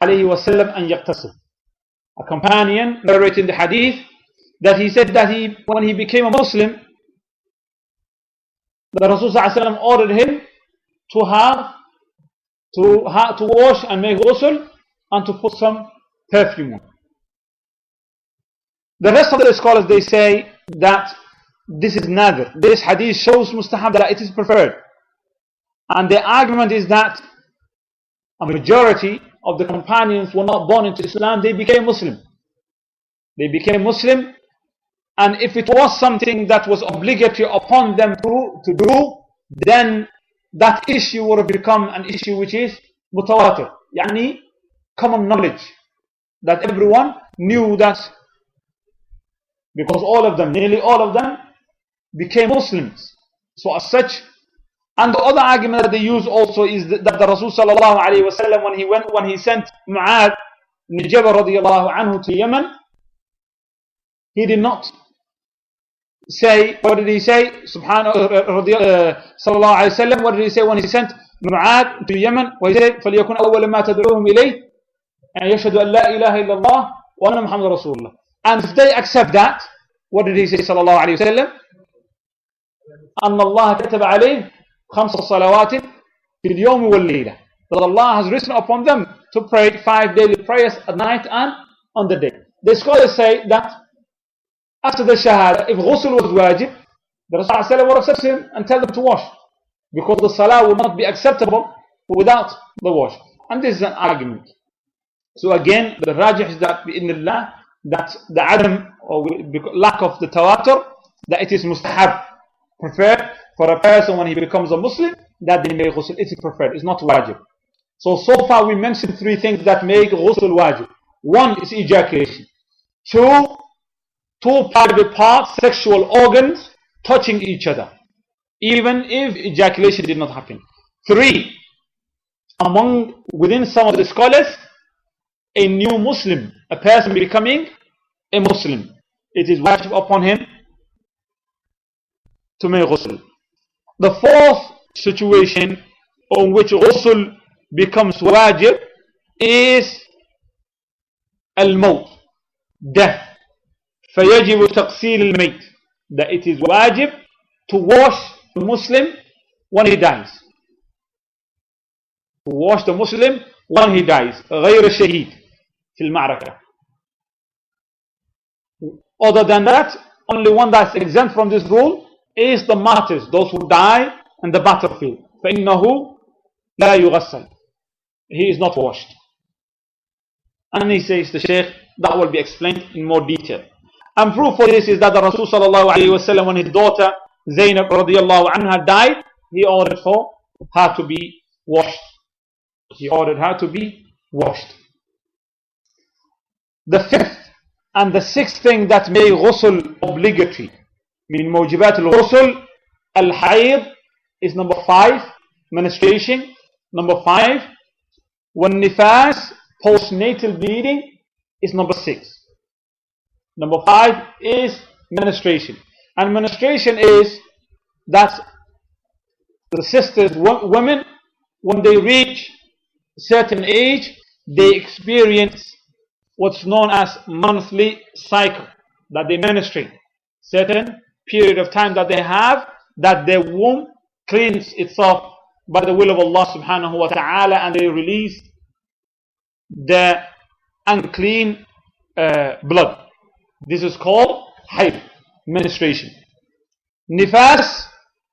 عليه وسلم أن يغتسل. A companion narrating the hadith that he said that when he became a Muslim, the Rasul sallallahu alaihi wasallam ordered him to wash and make ghusl and to put some perfume on. The rest of the scholars, they say that this is nadir. This hadith shows mustahab, that it is preferred. And the argument is that a majority of the companions were not born into Islam, they became Muslim. They became Muslim, and if it was something that was obligatory upon them to do, then that issue would have become an issue which is mutawatir, yani common knowledge, that everyone knew that, because all of them, nearly all of them, became Muslims. So as such, and the other argument that they use also is that the Rasul sallallahu alaihi wasallam, when he sent Mu'adh ibn Jabal radiyallahu anhu to Yemen, he did not say, what did he say? Subhanahu sallallahu alaihi wasallam, what did he say when he sent Mu'adh to Yemen? He said, فَلْيَكُنْ أَوَّلَ مَا تَدْعُوهُمْ إِلَيْهِ أَنْ يَشْهَدُوا أَنْ لَا إِلَهَ إِلَّا اللَّهُ وَأَنَّ مُحَمَّدًا رَسُولُ اللَّهِ. And if they accept that, what did he say sallallahu alaihi wasallam? أَنَّ اللَّهَ كَتَبَ عَلَيْهِ خَمْسَ صَلَوَاتٍ فِي الْيَوْمِ وَاللَّيْلَةِ. That Allah has written upon them to pray 5 daily prayers at night and on the day. The scholars say that after the Shahada, if ghusl was wajib, the Rasul would accept him and tell them to wash, because the salah will not be acceptable without the wash. And this is an argument. So again, the rajih is that bi'idhnillah, that the adam or lack of the tawatur, that it is mustahab, preferred for a person when he becomes a Muslim, that they make ghusl. It is preferred, it's not wajib. So far we mentioned 3 things that make ghusl wajib. 1 is ejaculation. 2 private parts, sexual organs, touching each other, even if ejaculation did not happen. 3, within some of the scholars, a new Muslim, a person becoming a Muslim, it is wajib upon him to make ghusl. The 4th situation on which ghusl becomes wajib is al-maut, death. فَيَجِبُ تَقْسِيلِ الْمَيْتِ, that it is wajib to wash the Muslim when he dies. To wash the Muslim when he dies. غَيْرَ شَهِيد فِي الْمَعْرَكَةِ. Other than that, only one that's exempt from this rule is the martyrs, those who die in the battlefield. فَإِنَّهُ لَا يُغَسَّلْ, he is not washed. And he says, the Shaykh, that will be explained in more detail. And proof for this is that the Rasul sallallahu alayhi wasallam, when his daughter Zainab radiyallahu anha died, he ordered for her to be washed. He ordered her to be washed. The 5th and the 6th thing that made ghusl obligatory, meaning mujibat al-ghusl, al-hayd, is number 5, menstruation. Number 5, when nifas, postnatal bleeding, is number 6. Number 5 is menstruation. And menstruation is that the sisters, women, when they reach a certain age, they experience what's known as monthly cycle, that they menstruate. Certain period of time that they have, that their womb cleans itself by the will of Allah subhanahu wa ta'ala, and they release the unclean blood. This is called hayd, menstruation. Nifas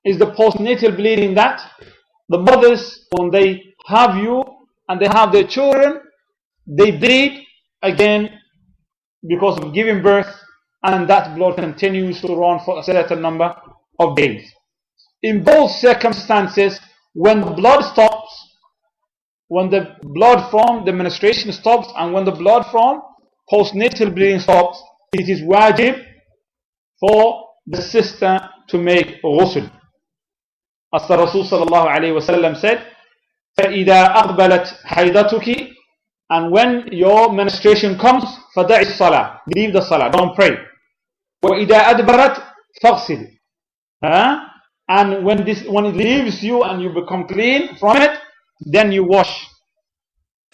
is the postnatal bleeding, that the mothers, when they have you and they have their children, they bleed again because of giving birth, and that blood continues to run for a certain number of days. In both circumstances, when the blood stops, when the blood from the menstruation stops, and when the blood from postnatal bleeding stops, it is wajib for the sister to make ghusl. As the Rasul sallallahu alayhi wa sallam said, فَإِذَا أَقْبَلَتْ حَيْضَتُكِ, and when your menstruation comes, فَدَعِ الصَّلَاةِ, leave the salah, don't pray. وَإِذَا أَدْبَرَتْ فَغْسِلِ, and when it leaves you and you become clean from it, then you wash.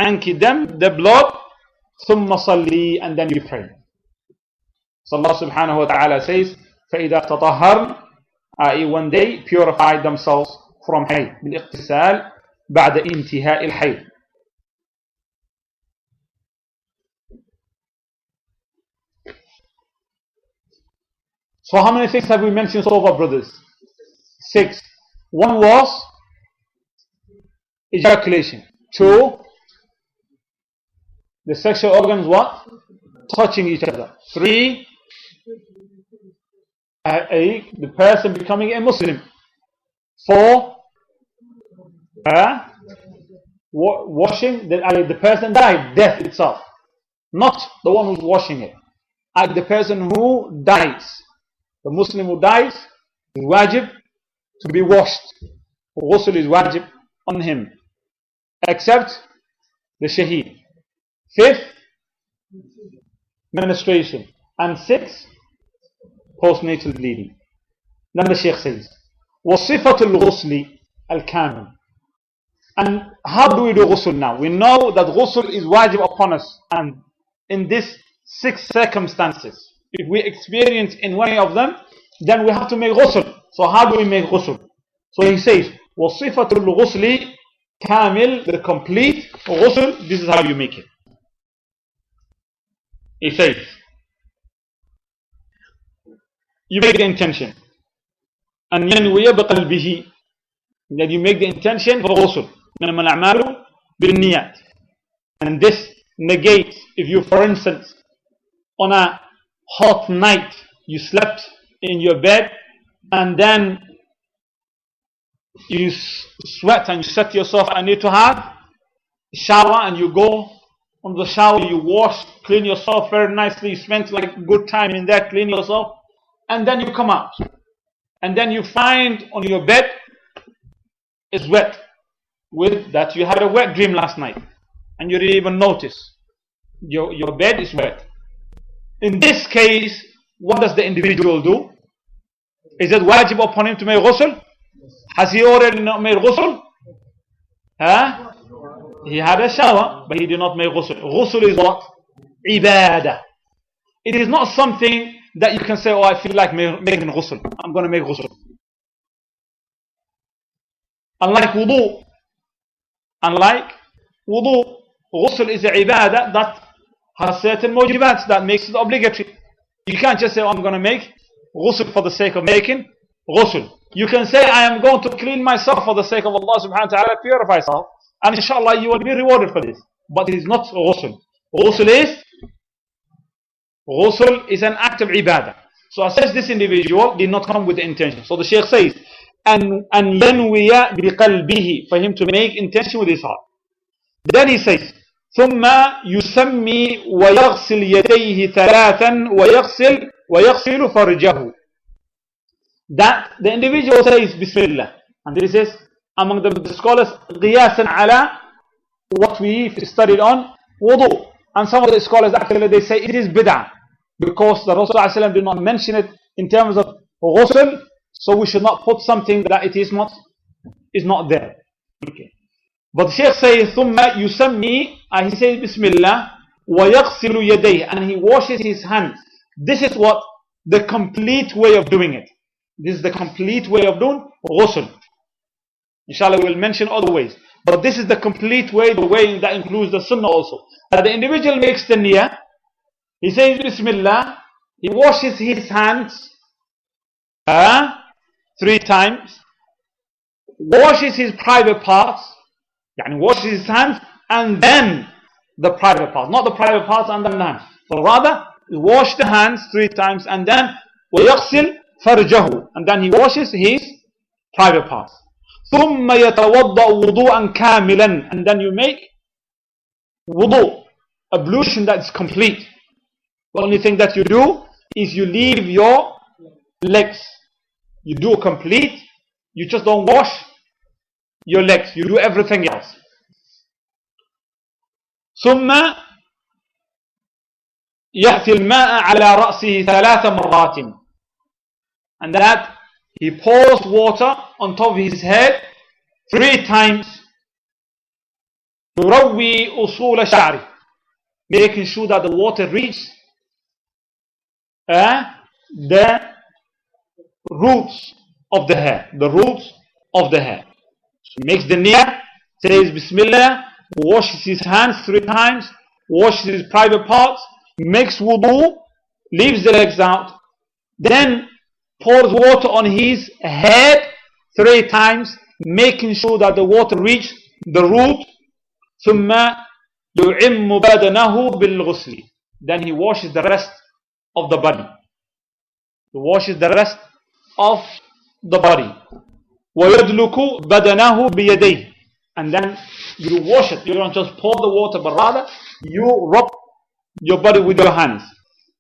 anki dam, the blood, ثم صلي, and then you pray. So Allah subhanahu wa ta'ala says, فَإِذَا تَطَهَّرْنَ, i.e. when they purify themselves from hayd, بالاغتسال بعد انتهاء الحيض. So how many things have we mentioned so far, brothers? 6. One was ejaculation. 2, the sexual organs what? Touching each other. 3, the person becoming a Muslim. 4, washing, the person died, death itself. Not the one who's washing it. The person who dies. The Muslim who dies is wajib to be washed. Ghusl is wajib on him. Except the shaheed. 5th, menstruation. And 6th, postnatal bleeding. Then the Shaykh says, وَصِفَةُ الْغُسْلِ الْكَامِلِ. And how do we do ghusl now? We know that ghusl is wajib upon us. And in these 6 circumstances, if we experience in one of them, then we have to make ghusl. So how do we make ghusl? So he says, وَصِفَةُ الْغُسْلِ كَامِلِ, the complete ghusl, this is how you make it. He says, you make the intention. And ينوي بقلبه, that you make the intention for ghusl. إنما الأعمال بالنيات. And this negates if you, for instance, on a hot night, you slept in your bed and then you sweat and you set to yourself, I need to have a shower, and you go on the shower, you wash, clean yourself very nicely, you spend like good time in there cleaning yourself, and then you come out and then you find on your bed is wet with that you had a wet dream last night and you didn't even notice your bed is wet. In this case, what does the individual do? Is it wajib upon him to make ghusl? Has he already not made ghusl? He had a shower, but he did not make ghusl. Ghusl is what? Ibadah. It is not something that you can say, oh, I feel like making ghusl. I'm going to make ghusl. Unlike wudu. Ghusl is a ibadah that has certain mujibats that makes it obligatory. You can't just say, oh, I'm going to make ghusl for the sake of making ghusl. You can say, I am going to clean myself for the sake of Allah subhanahu wa ta'ala, purify myself, and inshallah you will be rewarded for this. But it is not ghusl. Ghusl is an act of ibadah. So as such, this individual did not come with the intention. So the Shaykh says, and yanwiya biqalbihi, for him to make intention with his heart. Then he says, ثم يسمي ويغسل يديه ثلاثا ويغسل فرجه. That the individual says Bismillah, and this is among the scholars قياسا على what we studied on wudu. And some of the scholars actually they say it is bid'ah because the Rasul did not mention it in terms of ghusl, so we should not put something that it is not there. Okay. But the Shaykh says ثم يسمي, and he says Bismillah ويغسل يديه, and he washes his hands. This is what the complete way of doing it. This is the complete way of doing ghusl. Inshallah we'll mention other ways, but this is the complete way, the way that includes the sunnah also. That the individual makes the niyyah, he says Bismillah, he washes his hands 3 times, washes his private parts, and washes his hands and then the private parts, not the private parts and then the hands, but rather wash the hands 3 times and then ويغسل فرجه, and then he washes his private parts. ثم يتوضأ وضوءا كاملا, and then you make wudu, ablution that is complete. The only thing that you do is you leave your legs. You do complete, you just don't wash your legs, you do everything else. ثم يأتي الماء على رأسه 3 مرات, and that he pours water on top of his head 3 times. تروي أصول شعره, making sure that the water reaches the roots of the hair. The roots of the hair. So he makes the niyyah, says Bismillah, washes his hands 3 times, washes his private parts, makes wudu, leaves the legs out, then pours water on his head 3 times, making sure that the water reaches the root. ثم يعم بدنه بالغسل. Then he washes the rest of the body. He washes the rest of the body. ويدلك بدنه بيديه. And then you wash it. You don't just pour the water, but rather you rub your body with your hands.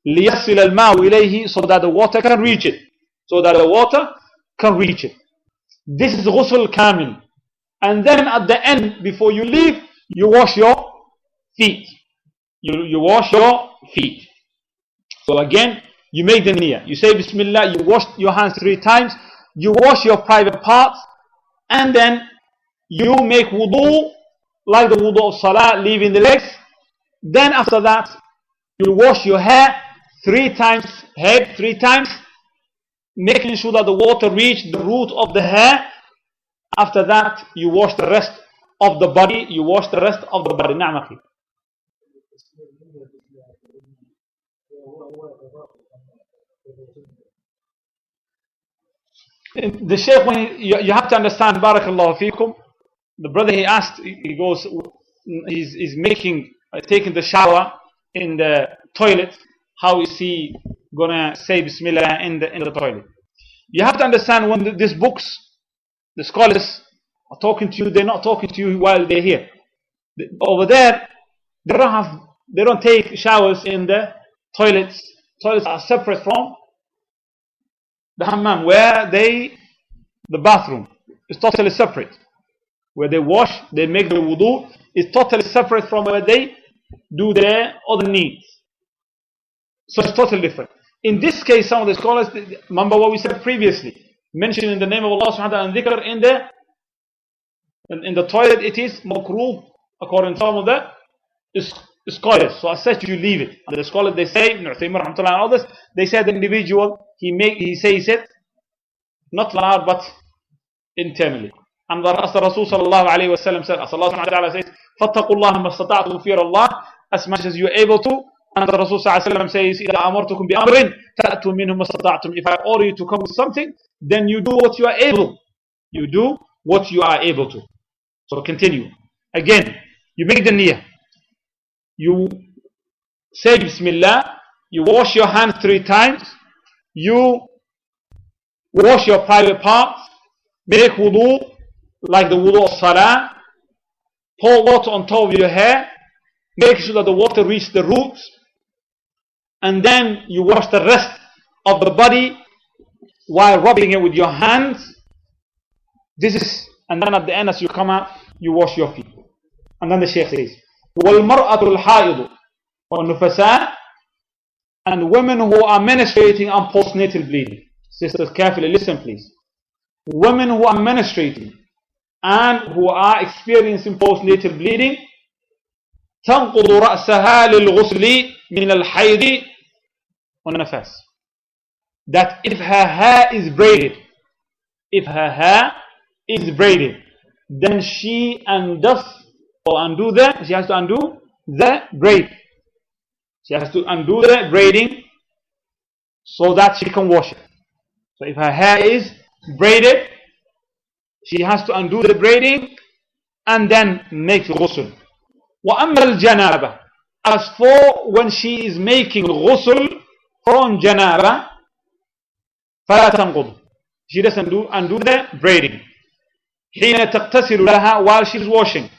ليصل الماء إليه, so that the water can reach it. So that the water can reach it. This is ghusl kamil. And then at the end, before you leave, you wash your feet. You wash your feet. So again, you make the niyyah. You say Bismillah, you wash your hands 3 times, you wash your private parts, and then you make wudu, like the wudu of salah, leaving the legs. Then after that, you wash your hair 3 times, head 3 times, making sure that the water reaches the root of the hair. After that, you wash the rest of the body. You wash the rest of the body. نعم أخي. The Shaykh, when you have to understand, Barakallahu Feekum, the brother he asked, he goes, he's taking the shower in the toilet. How is he gonna say Bismillah in the toilet? You have to understand, when these books, the scholars are talking to you, they're not talking to you while they're here. Over there, they don't take showers in the toilets. Toilets are separate from the hammam, where the bathroom is totally separate. Where they wash, they make the wudu, is totally separate from where they do their other needs. So it's totally different. In this case, some of the scholars, remember what we said previously, mentioning the name of Allah subhanahu wa ta'ala and dhikr in the toilet, it is makruh, according to some of the scholars. So as such, you leave it. And the scholars, they say, Ibn Uthaymeen rahmatullah and others, they say the individual, he says it not loud but internally. And as the Rasul sallallahu alayhi wa sallam said, as Allah subhanahu wa ta'ala says, فَاتَّقُوا اللَّهَ مَا اسْتَطَعْتُمْ, fear Allah as much as you are able to. And the Rasul sallallahu alayhi wa sallam says, إِذَا أَمَرْتُكُمْ بِأَمْرٍ فَأْتُوا مِنْهُ مَا اسْتَطَعْتُمْ. If I order you to come with something, then you do what you are able. You do what you are able to. So continue. Again, you make the niyyah. You say Bismillah. You wash your hands 3 times. You wash your private parts. Make wudu, like the wudu of salah. Pour water on top of your hair. Make sure that the water reaches the roots. And then you wash the rest of the body while rubbing it with your hands. And then at the end, as you come out, you wash your feet. And then the Shaykh says, وَالْمَرْأَةُ الْحَائِضُ وَالنُّفَسَاءُ, and women who are menstruating and postnatal bleeding. Sisters, carefully listen please. Women who are menstruating and who are experiencing postnatal bleeding, تنقض رأسها للغسل من الحيض والنفاس. That if her hair is braided, then she has to undo the braid. She has to undo the braiding so that she can wash it. So if her hair is braided, she has to undo the braiding and then make ghusl. وَأَمَّا الْجَنَابَةِ, as for when she is making ghusl from janaba, فَلَا تَنْقُضُ, she doesn't undo the braiding. حين تغتسل لها, while she's washing.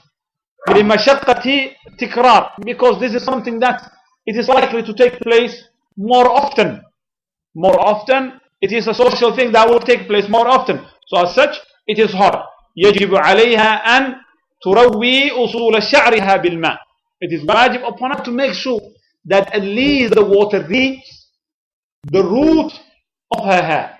لمشقة تكرار, because this is something that it is likely to take place more often. It is a social thing that will take place more often. So as such, it is hard. يجب عليها أن تروي أصول شعرها بالماء. It is wajib upon her to make sure that at least the water reaches the root of her hair.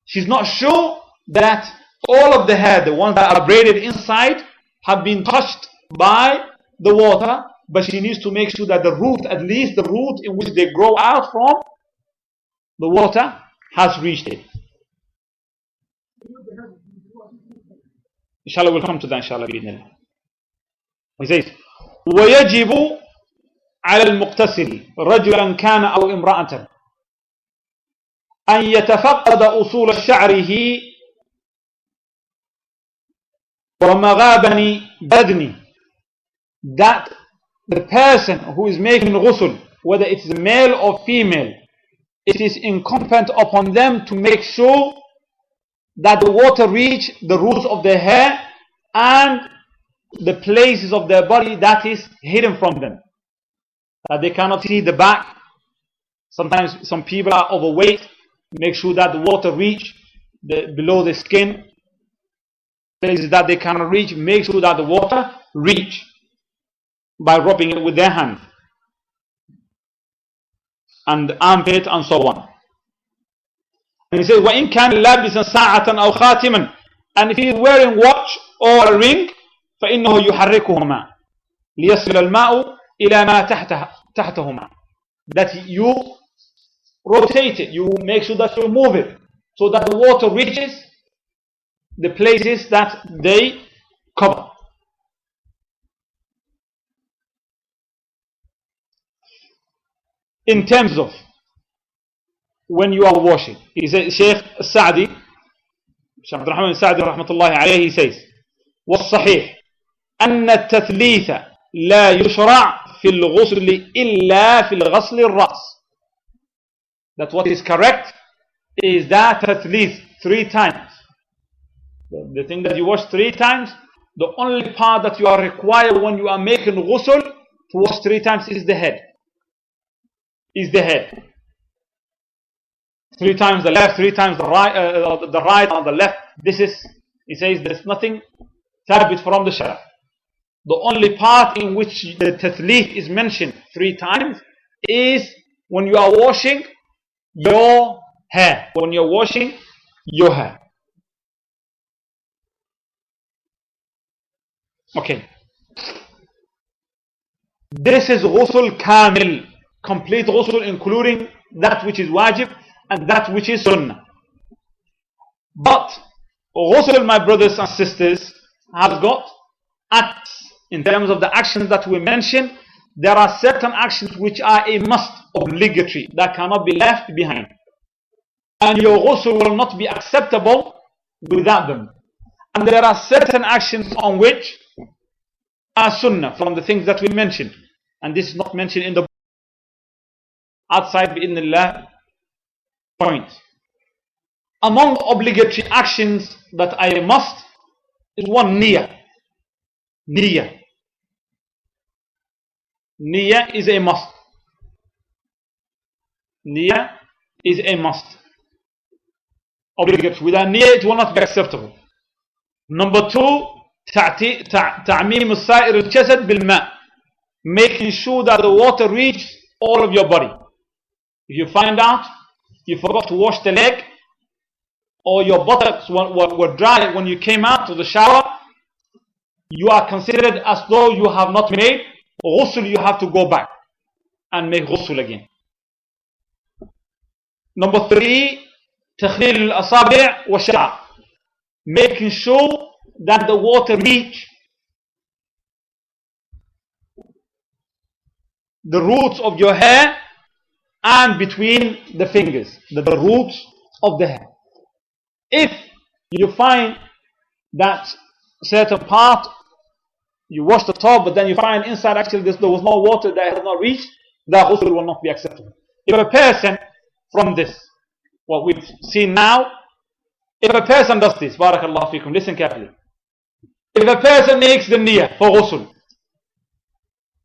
She's not sure that all of the hair, the ones that are braided inside, have been touched by the water, but she needs to make sure that the root, at least the root in which they grow out from, the water has reached it. Inshallah, we'll come to that, inshallah. He says, وَيَجِبُ على المغتسل رجلا كان أو امرأة أن يتفقد أصول شعره ومغابن بدنه, that the person who is making ghusl, whether it's male or female, it is incumbent upon them to make sure that the water reach the roots of their hair and the places of their body that is hidden from them, that they cannot see the back. Sometimes some people are overweight. Make sure that the water reach below the skin, places that they cannot reach. Make sure that the water reach by rubbing it with their hand and the armpit and so on. And he says, وَإِنْ كَانَ لَابِسًا سَاعَةً أَوْ خَاتِمًا, and if he is wearing watch or a ring, فَإِنَّهُ يُحَرِّكُهُمَا لِيَصِلَ الْمَاءُ إِلَى مَا تَحْتَهُمَا, that you rotate it, you make sure that you move it so that the water reaches the places that they cover. In terms of when you are washing, he says, Shaykh Sa'di, Shaykh Abdul Rahman Sa'di rahmatullahi alayhi, he says, والصحيح أن التثليث لا يشرع في الغسل إلا في الغسل الرأس. That what is correct is that tathlith 3 times. The thing that you wash 3 times, the only part that you are required when you are making ghusl to wash 3 times is the head. Is the head. 3 times the left, 3 times the right and the left. This is, he says, there's nothing thabit from the Shara. The only part in which the tathlith is mentioned 3 times is when you are washing your hair. When you're washing your hair. Okay. This is ghusl kamil, complete ghusl, including that which is wajib and that which is sunnah. But ghusl, my brothers and sisters, has got acts. In terms of the actions that we mentioned, there are certain actions which are a must, obligatory, that cannot be left behind. And your ghusl will not be acceptable without them. And there are certain actions on which are sunnah, from the things that we mentioned. And this is not mentioned in the book. Outside bi'idhnillah point. Among obligatory actions that I must is one niyyah. Niyyah. Niyyah is a must. Niyyah is a must. Obligatory. Without niyyah it will not be acceptable. Number 2, تعميم السائر الجسد بالماء, making sure that the water reaches all of your body. If you find out you forgot to wash the leg, or your buttocks were dry when you came out of the shower, you are considered as though you have not made ghusl. You have to go back and make ghusl again. Number 3, تخليل الأصابع والشعر, making sure that the water reach the roots of your hair and between the fingers, the roots of the hair. If you find that certain part, you wash the top, but then you find inside actually there was no water that has not reached, that ghusl will not be acceptable. If a person, from this, what we've seen now, if a person does this, barakallahu fikum, listen carefully. If a person makes the niyyah for ghusl,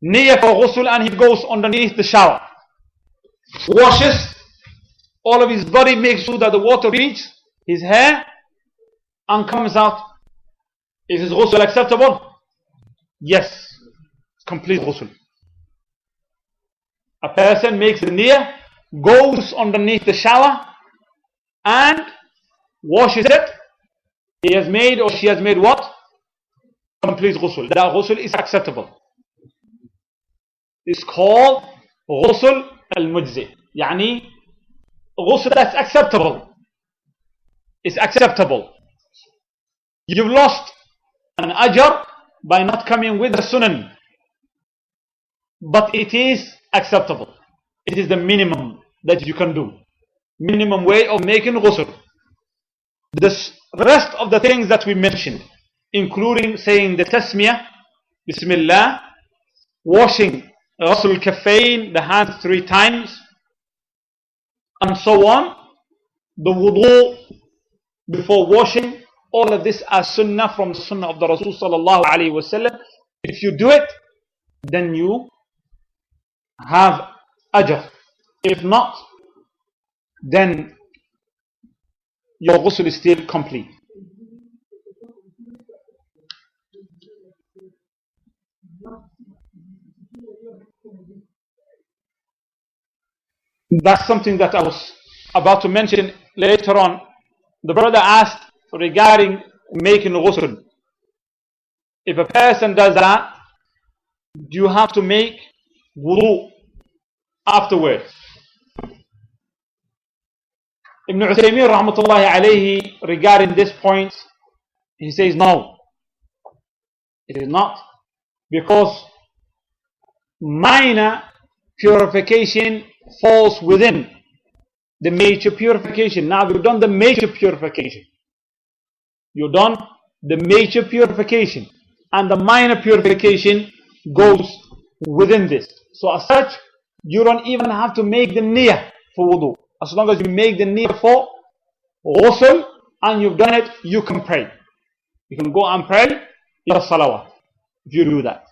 and he goes underneath the shower, washes all of his body, makes sure that the water reaches his hair and comes out, is his ghusl acceptable? Yes, complete ghusl. A person makes the niyyah, goes underneath the shower and washes it. He has made, or she has made what? complete ghusl. That ghusl is acceptable. It's called ghusl al-mujzi. Yani ghusl that's acceptable. It's acceptable. You've lost an ajr by not coming with the sunan, but it is acceptable. It is the minimum that you can do. Minimum way of making ghusl. The rest of the things that we mentioned, including saying the tasmiyah, Bismillah, washing ghusl al-kaffayn, the hands 3 times, and so on, the wudu before washing, all of this are sunnah from the sunnah of the Rasul sallallahu alayhi wa sallam. If you do it, then you have ajr. If not, then your ghusl is still complete. That's something that I was about to mention later on. The brother asked regarding making ghusl. If a person does that, do you have to make wudu afterwards? Ibn Uthaymeen rahmatullahi alayhi, regarding this point, he says no, it is not, because minor purification falls within the major purification. Now you've done the major purification. You've done the major purification, and the minor purification goes within this. So as such, you don't even have to make the niyyah for wudu. As long as you make the niyyah for ghusl and you've done it, you can pray. You can go and pray your salawat if you do that.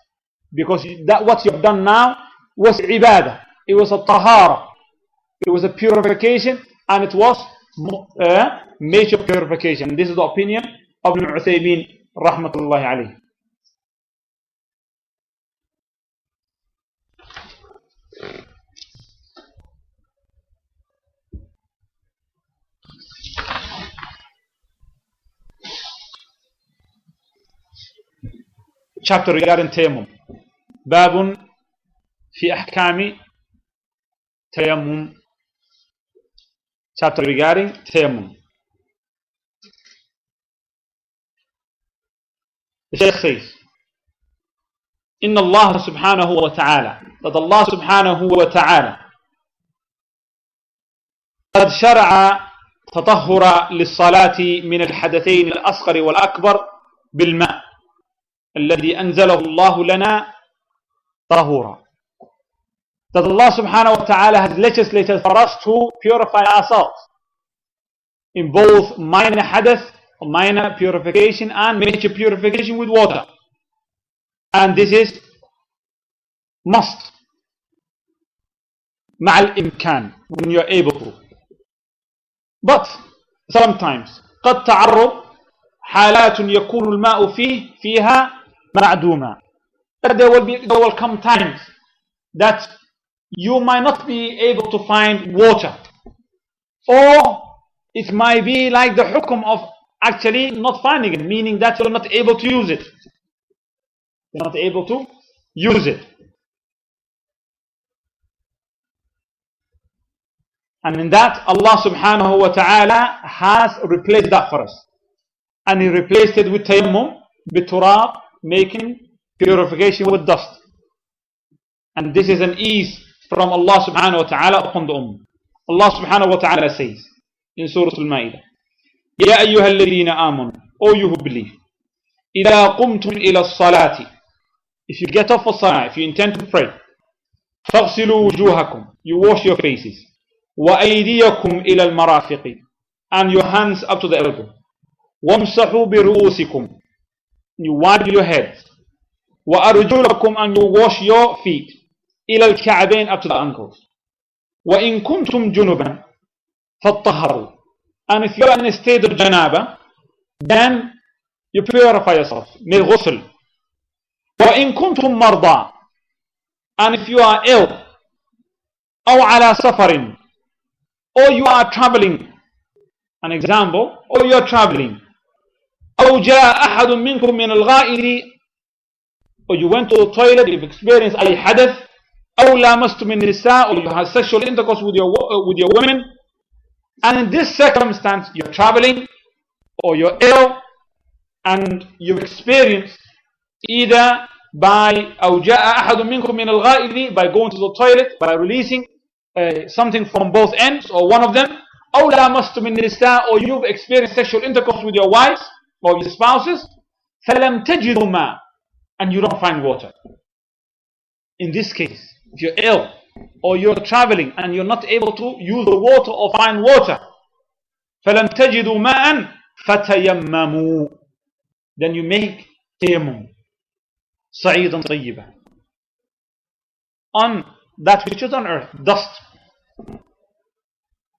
Because that what you've done now was ibadah. It was a tahara. It was a purification, and it was major purification. This is the opinion of Ibn Uthaymeen rahmatullahi alayhi. Chapter regarding tayammum. Babun fi ahkami tayammum. Chapter regarding tayammum. The Shaykh says, Inna Allah subhanahu wa ta'ala, that Allah subhanahu wa ta'ala قد شرع تطهر للصلاة من الحدثين الأصغر والأكبر بالماء الذي أنزله الله لنا طهورا. That Allah subhanahu wa ta'ala has legislated for us to purify ourselves in both minor hadath, minor purification, and major purification with water. And this is must مع الإمكان, when you are able to. But sometimes قد تعرض حالات يكون الماء فيها معدوما. That there will come times that you might not be able to find water, or it might be like the hukum of actually not finding it, meaning that you're not able to use it. You're not able to use it. And in that, Allah subhanahu wa ta'ala has replaced that for us. And He replaced it with tayammum, biturab, making purification with dust. And this is an ease from Allah subhanahu wa ta'ala upon the ummah. Allah subhanahu wa ta'ala says in Surah Al-Ma'idah, Ya ayyuha alladhina amanu, O you who believe, إِذَا قُمْتُمْ إِلَى الصَّلَاةِ, if you get up for salah, if you intend to pray, فَاغْسِلُوا وُجُوهَكُمْ, you wash your faces, وَأَيْدِيَكُمْ إِلَى الْمَرَافِقِ, and your hands up to the elbow, وَامْسَحُوا بِرُؤُوسِكُمْ, you wipe your heads, وَأَرْجُلَكُمْ, and you wash your feet, إِلَى الْكَعْبَيْنِ, up to the ankles, وَإِن كُنْتُمْ جُنُبًا فَاطَّهَّرُوا, and if you are in a state of janaba, then you purify yourself, make ghusl. وَإِن كُنْتُمْ مَرْضَى, and if you are ill, أَوْ عَلَى سَفَرٍ, or you are traveling, or you are traveling, أَوْ جَاءَ أَحَدٌ مِّنْكُمْ مِنَ الْغَائِرِ or you went to the toilet, you've experienced أي حدث, أو لامستم النساء, or you had sexual intercourse with your women, and in this circumstance you're traveling or you're ill and you've experienced either by أو جاء أحد منكم من الغائط, by going to the toilet, by releasing something from both ends or one of them, أو لامستم النساء, or you've experienced sexual intercourse with your wives or your spouses, فلم تجدوا ماء, and you don't find water. In this case, if you're ill or you're traveling and you're not able to use the water or find water, فلم تجدوا ماء فتيمموا, then you make tayammum, صعيدا طيبا, on that which is on earth, dust,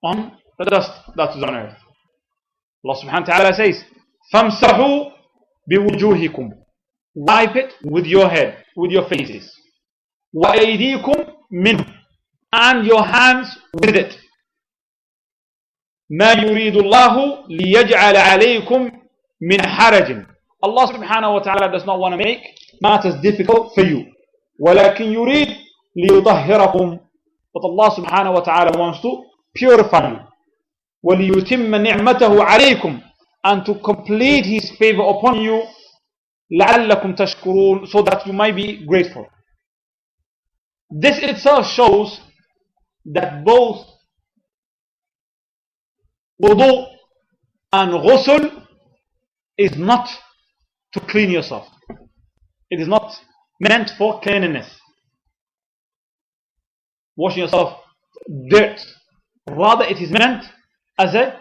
on the dust that is on earth. Allah subhanahu wa ta'ala says, فَامْسَحُوا بِوُجُوهِكُمْ, wipe it with your head, with your faces, وَأَيْدِيكُمْ مِنْهُ, and your hands with it. مَا يُرِيدُ اللَّهُ لِيَجْعَلَ عَلَيْكُمْ مِنْ حَرَجٍ. Allah subhanahu wa ta'ala does not want to make matters difficult for you. وَلَكِنْ يُرِيدُ لِيُطَهِّرَكُمْ, but Allah subhanahu wa ta'ala wants to purify you. وَلِيُتِمَّ نِعْمَتَهُ عَلَيْكُمْ, and to complete His favor upon you. لَعَلَّكُمْ تَشْكُرُونَ, so that you might be grateful. This itself shows that both wudu and ghusl is not to clean yourself. It is not meant for cleanliness, washing yourself dirt. Rather, it is meant as a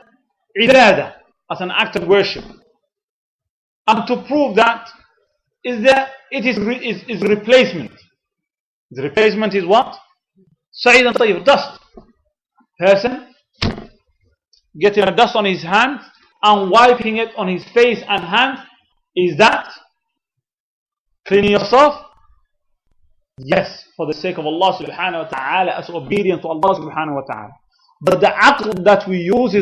ibadah, as an act of worship. And to prove that is that it is replacement. The replacement is what? Sa'id and tayyib, dust. Person getting a dust on his hands and wiping it on his face and hands. Is that cleaning yourself? Yes, for the sake of Allah subhanahu wa ta'ala, as obedient to Allah subhanahu wa ta'ala. But the aql that we use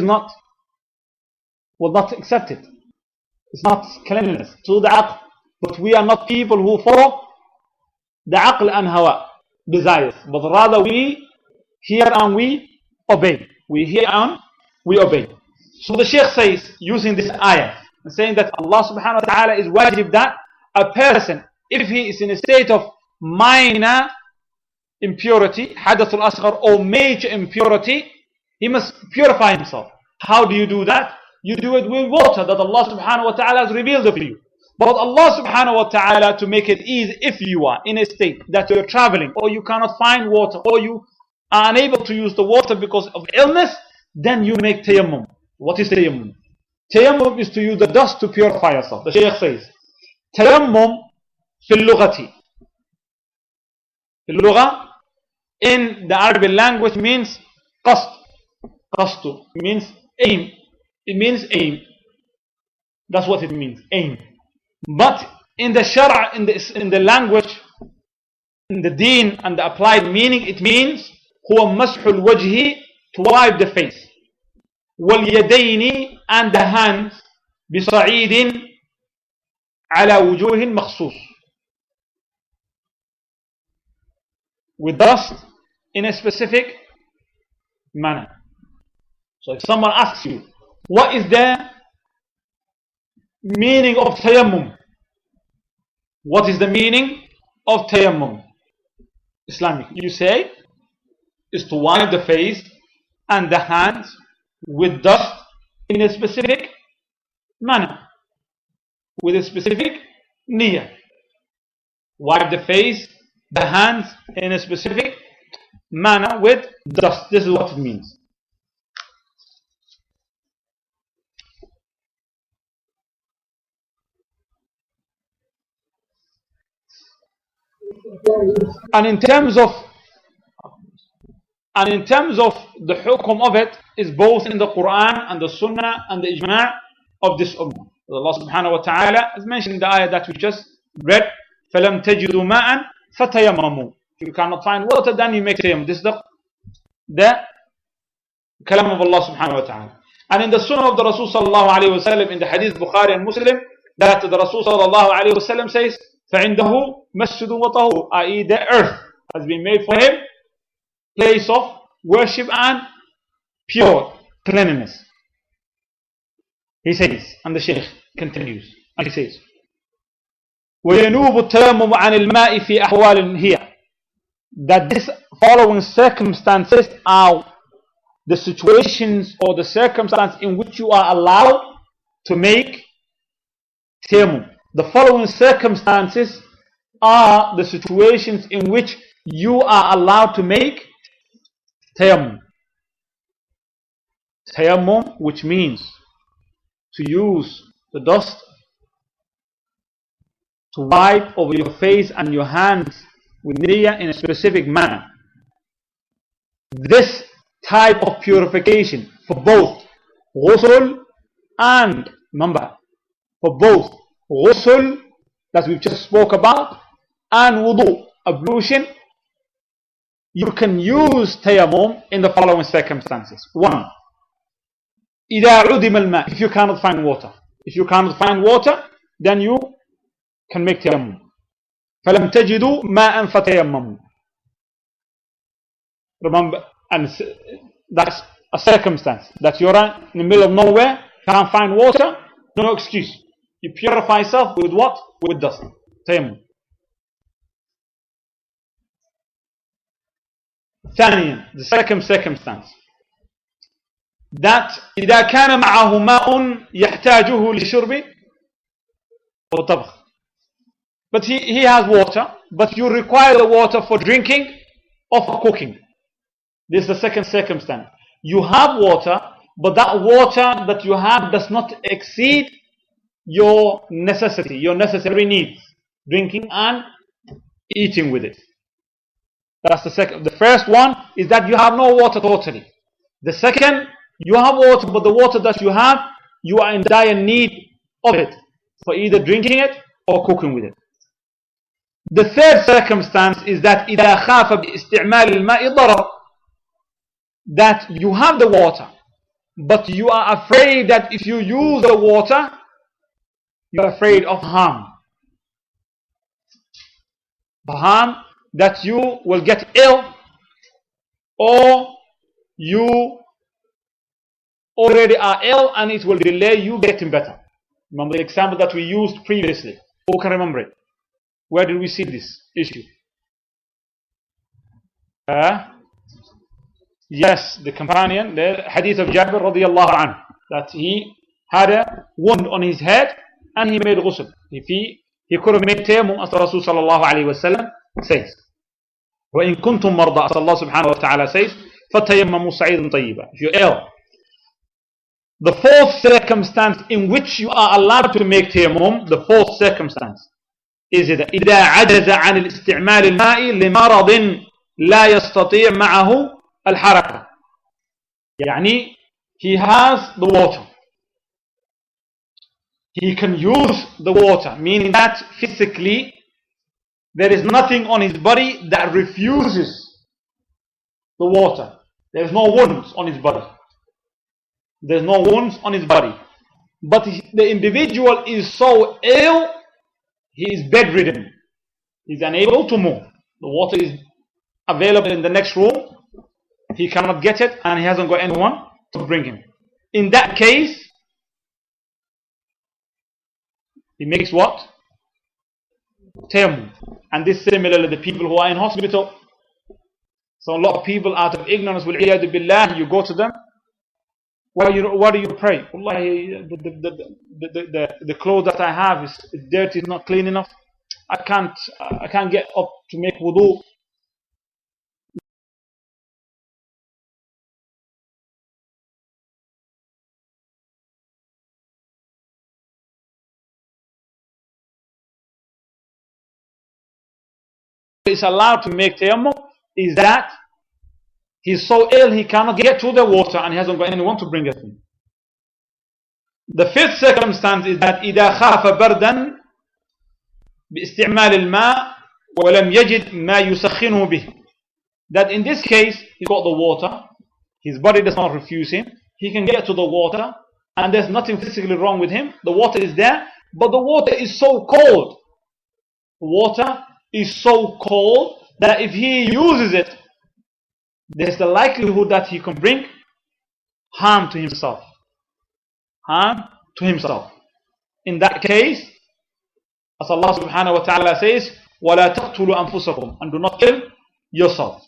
will not accept it. It's not cleanliness to the aql. But we are not people who follow the aql and hawa, desires. But rather we hear and we obey. We hear and we obey. So the Shaykh says, using this ayah, saying that Allah subhanahu wa ta'ala is wajib that a person, if he is in a state of minor impurity, hadathul asghar, or major impurity, he must purify himself. How do you do that? You do it with water that Allah subhanahu wa ta'ala has revealed for you. But Allah subhanahu wa ta'ala, to make it easy, if you are in a state that you're traveling or you cannot find water or you are unable to use the water because of illness, then you make tayammum. What is tayammum? Tayammum is to use the dust to purify yourself. The Shaykh says, tayammum fil lughati. Fil lugha, in the Arabic language, means qasd. Qasdu means aim. It means aim. That's what it means, aim. But in the shara, in the language, in the deen and the applied meaning, it means huwa mashul wajhi, to wipe the face, wal yadaini, and the hands, bisa'idin ala wujuhin makhsus, with dust in a specific manner. So if someone asks you, what is the meaning of tayammum? What is the meaning of tayammum? Islamic. You say is to wipe the face and the hands with dust in a specific manner, with a specific niyyah. Wipe the face, the hands in a specific manner with dust. This is what it means. And in terms of the hukum of it, is both in the Quran and the Sunnah and the ijma' of this ummah. Allah subhanahu wa ta'ala has mentioned in the ayah that we just read, فَلَمْ تَجِدُوا مَاءً فَتَيَمَّمُوا. If you cannot find water, then you make tayammum. This is the kalam of Allah subhanahu wa ta'ala. And in the Sunnah of the Rasul sallallahu alayhi wa sallam, in the hadith Bukhari and Muslim, that the Rasul sallallahu alayhi wa sallam says, فعنده مسجد وطهور, i.e. the earth has been made for him place of worship and pure cleanliness. He says, and the Shaykh continues, and he says, وينوب التيمم عن الماء في أحوال هي, that this following circumstances are the situations or the circumstance in which you are allowed to make tayammum. The following circumstances are the situations in which you are allowed to make tayammum. Tayammum, which means to use the dust to wipe over your face and your hands with niyyah in a specific manner. This type of purification for both ghusl and, remember, for both ghusl that we've just spoke about and wudu, ablution, you can use tayammum in the following circumstances. 1. إذا عدم الماء, if you cannot find water. If you cannot find water, then you can make tayammum. فلم تجدوا ماء فتيمموا. Remember, and that's a circumstance that you're in the middle of nowhere, can't find water, no excuse. You purify yourself with what? With dust. Tayammum. ثانيا, the second circumstance, that إذا كان معه ماء يحتاجه لشرب وطبخ. But he has water, but you require the water for drinking or for cooking. This is the second circumstance. You have water, but that water that you have does not exceed your necessity, your necessary needs, drinking and eating with it. That's the second. The first one is that you have no water totally. The second, you have water, but the water that you have, you are in dire need of it for either drinking it or cooking with it. The third circumstance is that إذا خاف باستعمال الماء ضرر, that you have the water, but you are afraid that if you use the water, you are afraid of harm. The harm that you will get ill, or you already are ill and it will delay you getting better. Remember the example that we used previously? Who can remember it? Where did we see this issue? Yes, the companion, the hadith of Jabir radiyallahu anhu, that he had a wound on his head and he made ghusl. If he could have made tayammum, as the Rasul sallallahu alayhi wa sallam says. وَإِن كُنْتُم مَرْضَى, as Allah subhanahu wa ta'ala says, فَتَيَمَّمُوا صَعِيدًا طَيِّبًا. If you're ill. The fourth circumstance in which you are allowed to make tayammum, the fourth circumstance, is it إذا عجز عن الاستعمال الماء لمرض لا يستطيع معه الحركة. يعني he has the water, he can use the water, meaning that physically there is nothing on his body that refuses the water. There is no wounds on his body. There's no wounds on his body. But the individual is so ill, he is bedridden. He is unable to move. The water is available in the next room. He cannot get it and he hasn't got anyone to bring him. In that case, he makes what? Tayammum. And this similarly the people who are in hospital. So a lot of people out of ignorance, وَالْعِيَادُ بِاللَّهِ, you go to them. What do you pray? Wallahi, the clothes that I have is dirty, it's not clean enough. I can't get up to make wudu. Is allowed to make tayammum is that he's so ill he cannot get to the water and he hasn't got anyone to bring it in. The fifth circumstance is that إذا خاف بردا باستعمال الماء ولم يجد ما يسخنه به. That in this case he's got the water, his body does not refuse him, he can get to the water and there's nothing physically wrong with him. The water is there, but the water is so cold. water is so cold that if he uses it, there's the likelihood that he can bring harm to himself. Harm to himself. In that case, as Allah subhanahu wa ta'ala says, وَلَا تَقْتُلُوا أَنفُسَكُمْ, and do not kill yourself.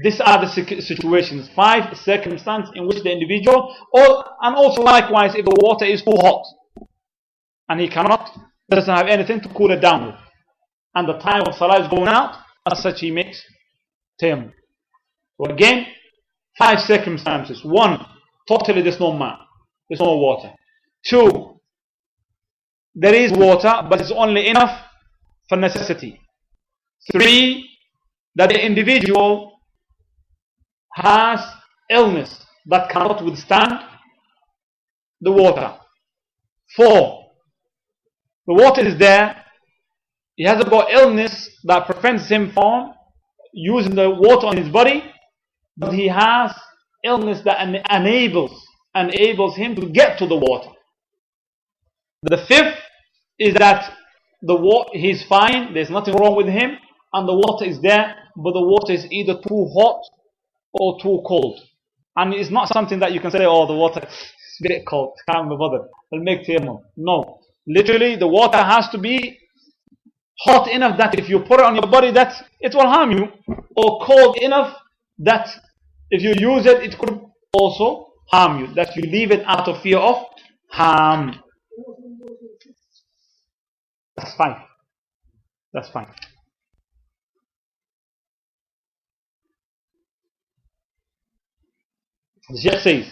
These are the situations, 5 circumstances in which the individual, and also likewise if the water is too hot and he doesn't have anything to cool it down with, and the time of salah is going out, as such he makes tayammum. So again, 5 circumstances. 1, totally there's no water. 2, there is water but it's only enough for necessity. 3, that the individual has illness that cannot withstand the water. 4, the water is there, he hasn't got illness that prevents him from using the water on his body, but he has illness that enables him to get to the water. The 5th is that he's fine, there's nothing wrong with him, and the water is there, but the water is either too hot or too cold. And it's not something that you can say, oh, the water is a bit cold, can't be bothered, I'll make tayammum. No, literally the water has to be hot enough that if you put it on your body that it will harm you, or cold enough that if you use it, it could also harm you, that you leave it out of fear of harm. That's fine. That's fine. The Shaykh says,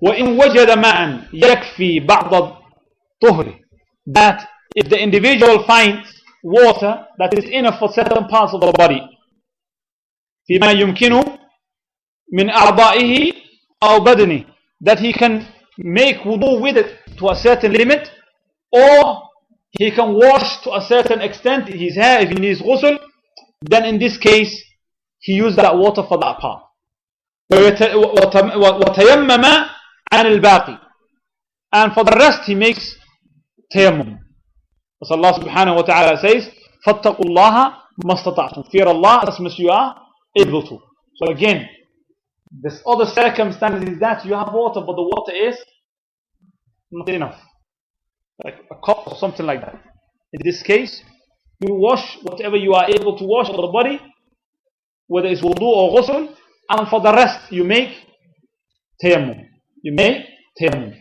وَإِن وَجَدَ مَاءً يَكْفِي بَعْضَ الطُّهْرِ, that if the individual finds water that is enough for certain parts of the body, فِيمَا يُمْكِنُ مِنْ أَعْضَائِهِ أَوْ بَدْنِهِ, that he can make wudu with it to a certain limit, or he can wash to a certain extent his hair if he needs ghusl, then in this case he used that water for that part. وَتَيَمَّمَ عَنِ الْبَاقِ, and for the rest he makes tayammum. As Allah subhanahu wa ta'ala says, فَاتَّقُوا اللَّهَ مَا اسْتَطَعْتُمْ, fear Allah as much as you are able to. So again, this other circumstance is that you have water, but the water is not enough, like a cup or something like that. In this case, you wash whatever you are able to wash on the body, whether it's wudu or ghusl, and for the rest you make tayammum. You make tayammum.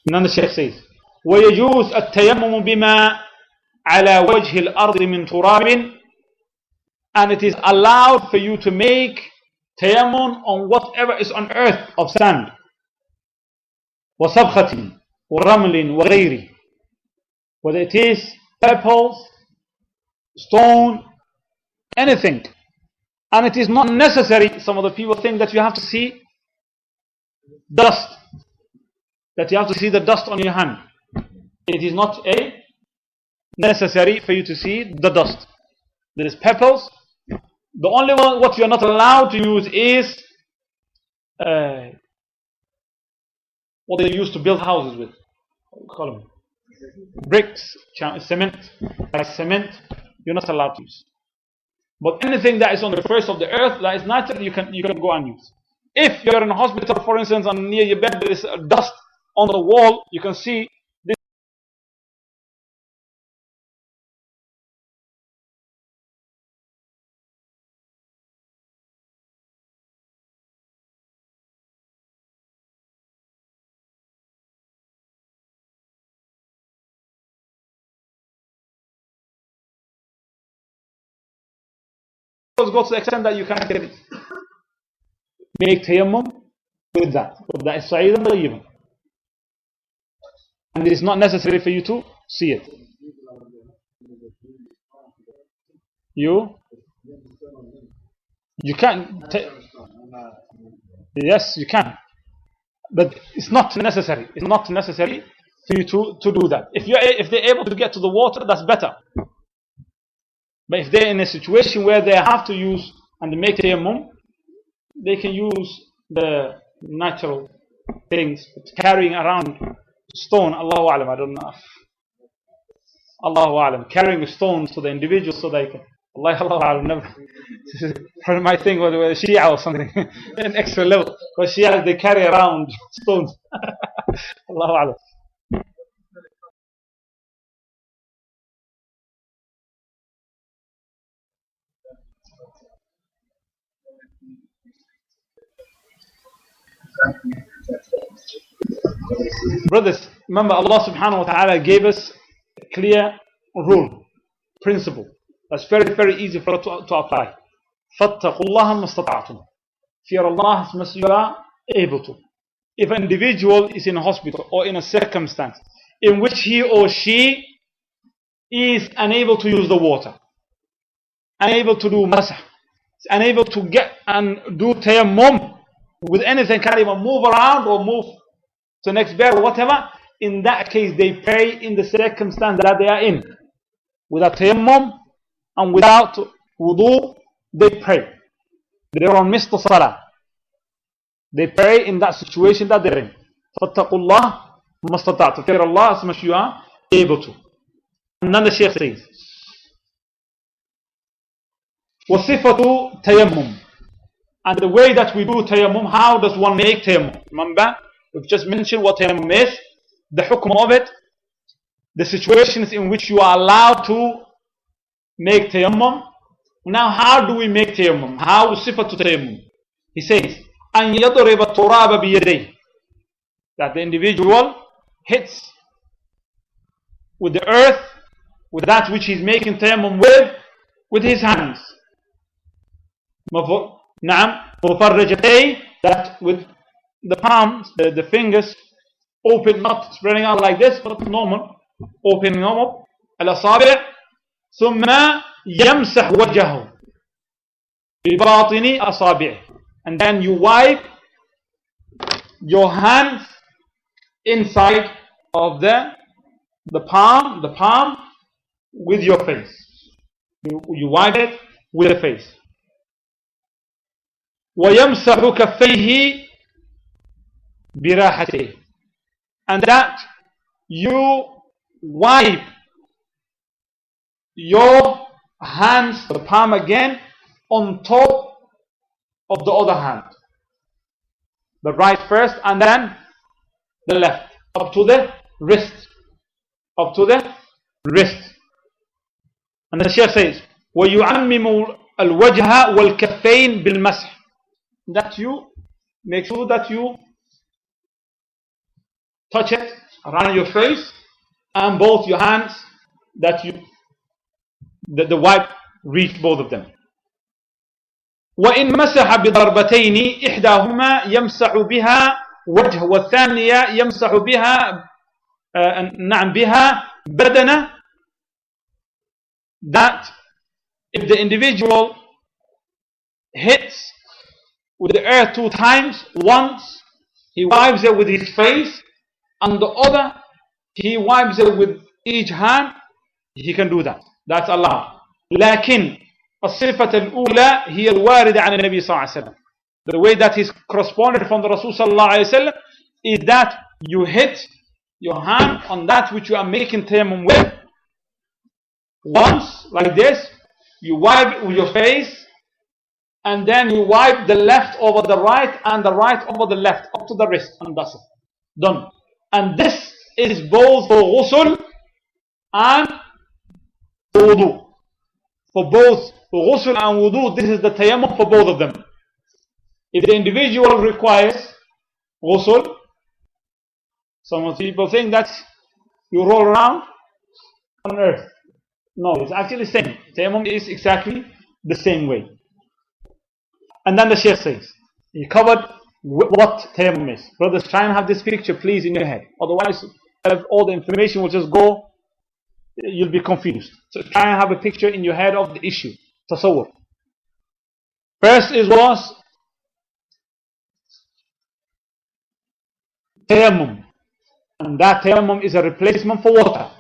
And then the Shaykh says, وَيَجُوزُ التَّيَمُّمُ بِمَا عَلَى وَجْهِ الْأَرْضِ مِنْ تُرَابٍ, and it is allowed for you to make tayammum on whatever is on earth of sand, وَصَبْخَةٍ وَرَمْلٍ وَغَيْرِ, whether it is pebbles, stone, anything. And it is not necessary, some of the people think that you have to see dust, that you have to see the dust on your hand. It is not necessary for you to see the dust. There is pebbles. The only one what you are not allowed to use is what they used to build houses with. What do you call them? Bricks, cement. Like cement, you're not allowed to use. But anything that is on the surface of the earth that is natural, you can go and use. If you're in a hospital, for instance, and near your bed there is dust on the wall, you can see this. Go to the extent that you can't get it. Make tayammum with that. But that is sa'idan tayyiban. And it is not necessary for you to see it. You can. Yes, you can. But it's not necessary. It's not necessary for you to do that. If they're able to get to the water, that's better. But if they're in a situation where they have to use and they make tayammum, they can use the natural things. But carrying around stone, Allahu A'lam, I don't know. Allahu A'lam, carrying a stone to the individual so they can, Allahu A'lam, never. This is my thing with Shia or something, an extra level. Because Shia, they carry around stones. Allahu A'lam. Brothers, remember Allah subhanahu wa ta'ala gave us a clear rule, principle. That's very, very easy for us to apply. فَاتَّقُوا اللَّهَ مَا اسْتَطَعْتُمْ. Fear Allah as much as you are able to. If an individual is in a hospital or in a circumstance in which he or she is unable to use the water, unable to do masah, unable to get and do tayammum with anything, can't even move around or move to the next bed or whatever, in that case they pray in the circumstance that they are in. Without tayammum and without wudu, they pray. They don't miss the salah. They pray in that situation that they're in. فَاتَّقُوا اللَّهَ مَا اسْتَطَعْتُمْ. Fear Allah as much as you are able to. And then the Shaykh says, وَصِفَةُ تَيَمُّمْ. And the way that we do tayammum, how does one make tayammum? Remember, we've just mentioned what tayammum is, the hukm of it, the situations in which you are allowed to make tayammum. Now, how do we make tayammum? How is sifat to tayammum? He says, أن يضرب التراب بيديه. That the individual hits with the earth, with that which he's making tayammum with his hands. نعم مفرجتي, that with the palms, the fingers open, not spreading out like this, but normal, opening up الأصابع. ثم يمسح وجهه بباطن أصابعه. And then you wipe your hands inside of the palm with your face. You wipe it with the face. وَيَمْسَحُ كَفَّيْهِ بِرَاحَتِهِ. And that you wipe your hands, the palm again, on top of the other hand. The right first and then the left, up to the wrist. Up to the wrist. And the Shaykh says, وَيُعَمِّمُ الْوَجْهَ وَالْكَفَّيْنِ بِالْمَسْحِ. That you make sure that you touch it around your face and both your hands, that the wipe reach both of them. وإن مسح بضربتين إحداهما يمسح بها وجه والثانية يمسح بها نعم بها بدنه. That if the individual hits with the earth 2 times, once he wipes it with his face and the other he wipes it with each hand, he can do that. That's Allah. لكن الصفة الأولى هي الواردة عن النبي صلى الله عليه وسلم. The way that is corresponded from the Rasul صلى الله عليه وسلم is that you hit your hand on that which you are making tayammum with. Once, like this, you wipe it with your face, and then you wipe the left over the right and the right over the left up to the wrist, and that's it. Done. And this is both for ghusl and for wudu. For both ghusl and wudu, this is the tayammum for both of them. If the individual requires ghusl, some people think that you roll around on earth. No, it's actually the same. Tayammum is exactly the same way. And then the Shaykh says, he covered what tayammum is. Brothers, try and have this picture please in your head. Otherwise, all the information will just go, you'll be confused. So try and have a picture in your head of the issue. Tasawwur. First was tayammum. And that tayammum is a replacement for water.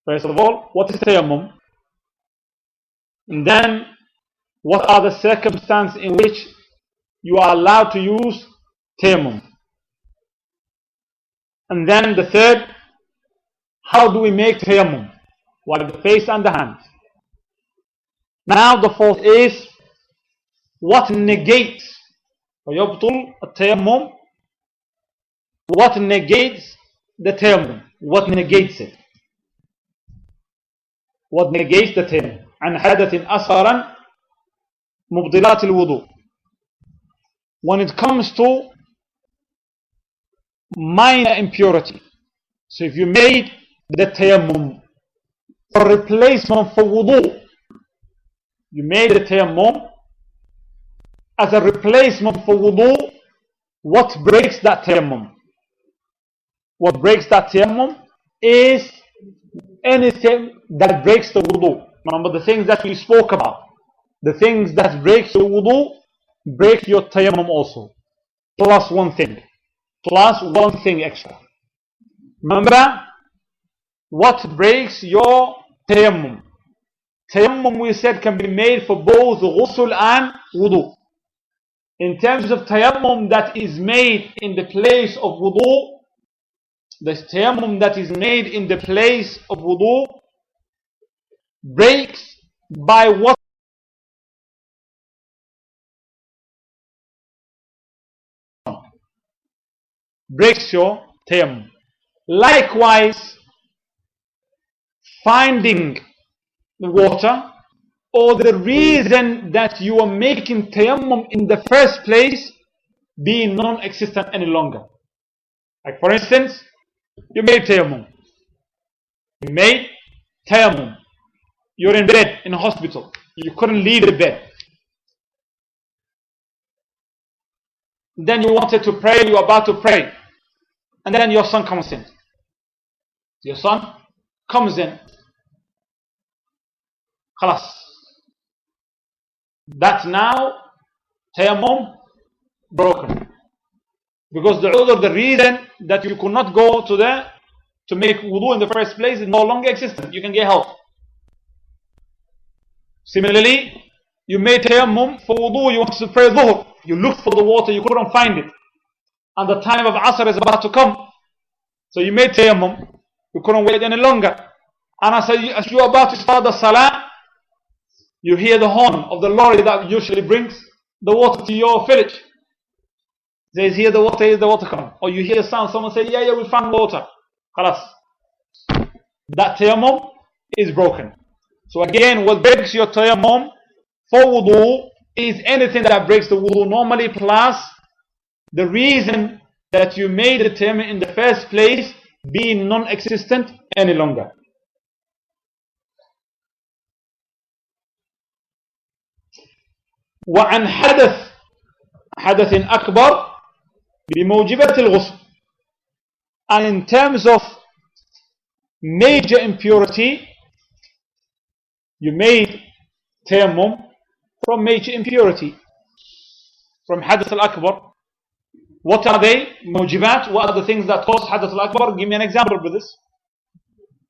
First of all, what is tayammum? And then, what are the circumstances in which you are allowed to use tayammum? And then the third, how do we make tayammum? What are the face and the hands? Now the fourth is, what negates ويبطل التيمم? What negates the tayammum? What negates it? What negates the tayammum? عن حدث أصغر مبطلات الوضوء. When it comes to minor impurity, so if you made the tayammum for replacement for wudu, you made the tayammum as a replacement for wudu, what breaks that tayammum? What breaks that tayammum is anything that breaks the wudu. Remember the things that we spoke about. The things that break your wudu break your tayammum also. Plus one thing. Plus one thing extra. Remember, what breaks your tayammum? Tayammum, we said, can be made for both ghusl and wudu. In terms of tayammum that is made in the place of wudu, the tayammum that is made in the place of wudu breaks by what? Breaks your tayammum. Likewise, finding the water, or the reason that you are making tayammum in the first place being non-existent any longer. Like for instance, you made tayammum. You made tayammum. You're in bed in a hospital. You couldn't leave the bed. Then you wanted to pray, you were about to pray. And then your son comes in. Your son comes in. Khalas. That's now tayammum broken. Because the reason that you could not go to make wudu in the first place is no longer existent. You can get help. Similarly, you made tayammum for wudu, you wanted to pray dhuhr. You looked for the water, you couldn't find it. And the time of Asr is about to come. So you made tayammum, you couldn't wait any longer. And as you are about to start the salah, you hear the horn of the lorry that usually brings the water to your village. Says, here's the water coming. Or you hear a sound, someone say, yeah, we found water. Khalas. That tayammum is broken. So again, what breaks your tayammum for wudu is anything that breaks the wudu normally, plus the reason that you made the tayammum in the first place being non-existent any longer. وعن حدث أكبر بموجبات الغسل. And in terms of major impurity, you made tayammum from major impurity, from hadath al-akbar. What are they? Mujibat. What are the things that cause hadath al-akbar? Give me an example for this.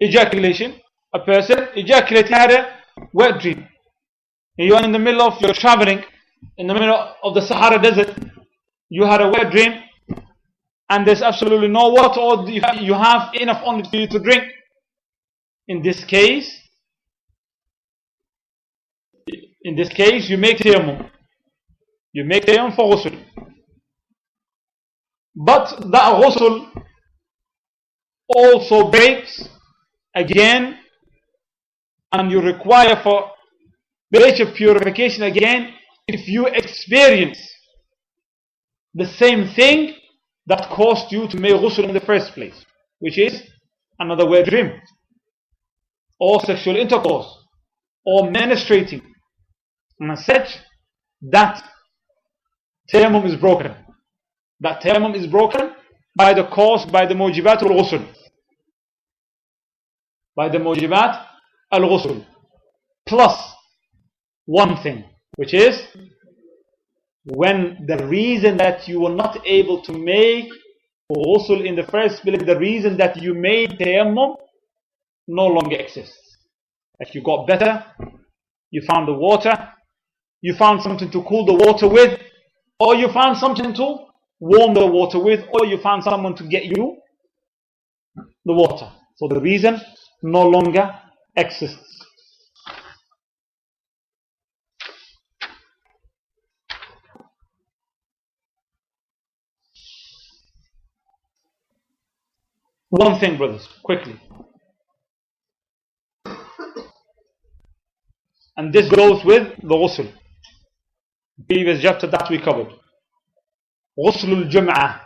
Ejaculation. A person ejaculated, had a wet dream. You are in the middle of, you're traveling in the middle of the Sahara Desert. You had a wet dream, and there's absolutely no water, or you have enough only for you to drink. In this case, you make tayammum. You make tayammum for ghusl. But that ghusl also breaks again, and you require for greater purification again if you experience the same thing that caused you to make ghusl in the first place, which is another wet dream, or sexual intercourse, or menstruating. And as such, that tayammum is broken. That tayammum is broken by the mujibat al-ghusl. By the mujibat al-ghusl. Plus one thing, which is when the reason that you were not able to make ghusl in the first place, the reason that you made tayammum no longer exists. Like you got better, you found the water, you found something to cool the water with, or you found something to warm the water with, or you found someone to get you the water. So the reason no longer exists. One thing, brothers, quickly. And this goes with the ghusl. Previous chapter that we covered. Ghusl al-Jum'ah.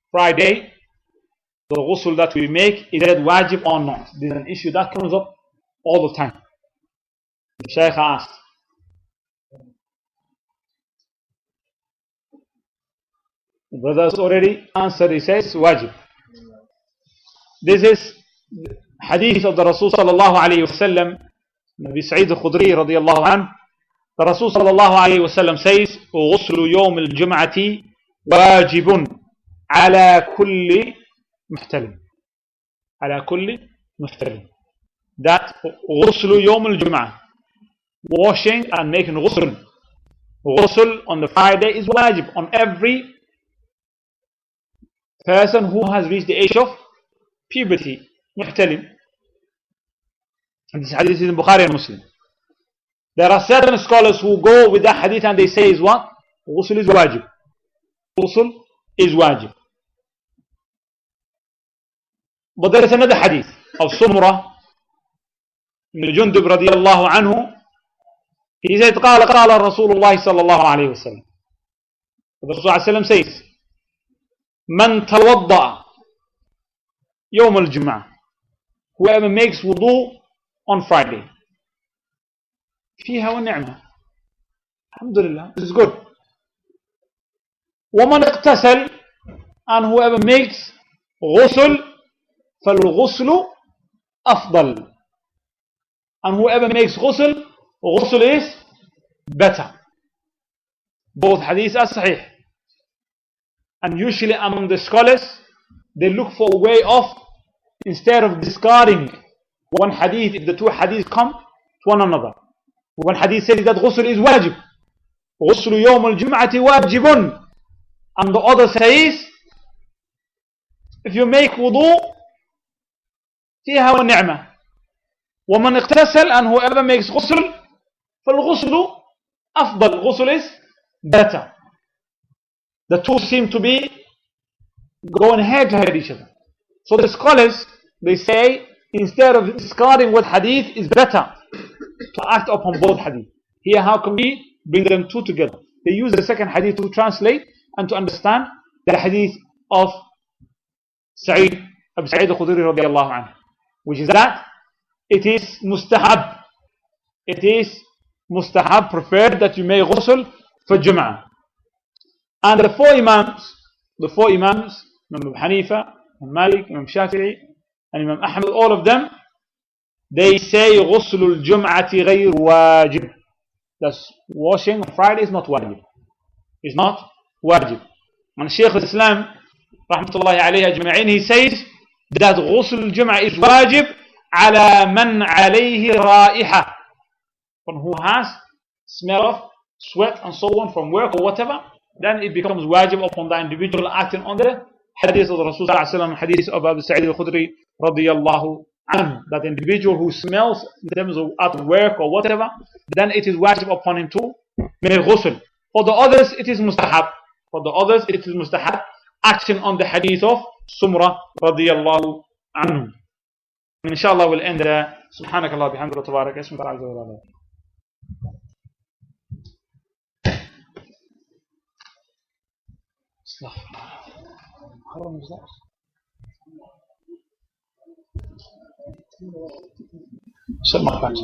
Friday, the ghusl that we make, is it wajib or not? This is an issue that comes up all the time. The Shaykh asked. The brother has already answered, he says, wajib. This is hadith of the Rasul sallallahu alayhi wa sallam, Nabi Saeed al-Khudri radiyallahu anhu. The Rasul sallallahu alayhi wa sallam says, غُسْلُ يَوْمِ الْجُمْعَةِ وَاجِبٌ عَلَى كُلِّ مُحْتَلِمٍ. على كل محتلم. That غُسْلُ يَوْمِ الْجُمْعَةِ, washing and making ghusl. Ghusl on the Friday is wajib on every person who has reached the age of puberty. محتلم. And this hadith is in Bukhari and Muslim. There are certain scholars who go with that hadith and they say is what? Ghusl is wajib. Ghusl is wajib. But there is another hadith of Sumrah ibn Jundub radiyallahu anhu. He said, قال رسول الله صلى الله عليه وسلم. The Rasul صلى الله عليه وسلم says, من توضأ يوم الجمعة, whoever makes wudu on Friday, فيها والنعمة, alhamdulillah, this is good. ومن اغتسل, and whoever makes ghusl, فالغسل أفضل, and whoever makes ghusl is better. Both hadiths are sahih. And usually among the scholars, they look for a way of, instead of discarding one hadith, if the two hadiths come to one another. One hadith says that ghusl is wajib. غُسْلُ يَوْمِ الْجُمْعَةِ وَاجِبٌ. And the other says, if you make wudu, فيها والنعمة. ومن اغتسل, and whoever makes ghusl, فالغسل أفضل. Ghusl is better. The two seem to be going head to head each other. So the scholars, they say, instead of discarding what hadith is better, to act upon both hadith. Here, how can we bring them two together? They use the second hadith to translate and to understand the hadith of Abu Saeed al-Khudri radiyallahu anhu, which is that it is mustahab. It is mustahab, preferred, that you may ghusl for Jum'ah. And the four imams, Imam Abu Hanifa, Imam Malik, Imam Shafi'i, and Imam Ahmad, all of them, they say غسل الجمعة غير واجب. That's washing on Friday is not wajib. It's not wajib. And Shaykh al-Islam, rahmatullahi alayhi ajma'in, he says that غسل الجمعة is wajib على من عليه رائحة, one who has smell of sweat and so on from work or whatever, then it becomes wajib upon the individual acting on the hadith of the Rasul sallallahu alayhi wa sallam, hadith of Abu Saeed al-Khudri radiyallahu anhu, that individual who smells in terms of at work or whatever, then it is wajib upon him to make ghusl. For the others, it is mustahab. Action on the hadith of Sumrah radiyallahu anhu. Inshallah we'll end there. Subhanakallah bihamdika wa tabarak ismuka azza wa jalla. How long is that? Set my back.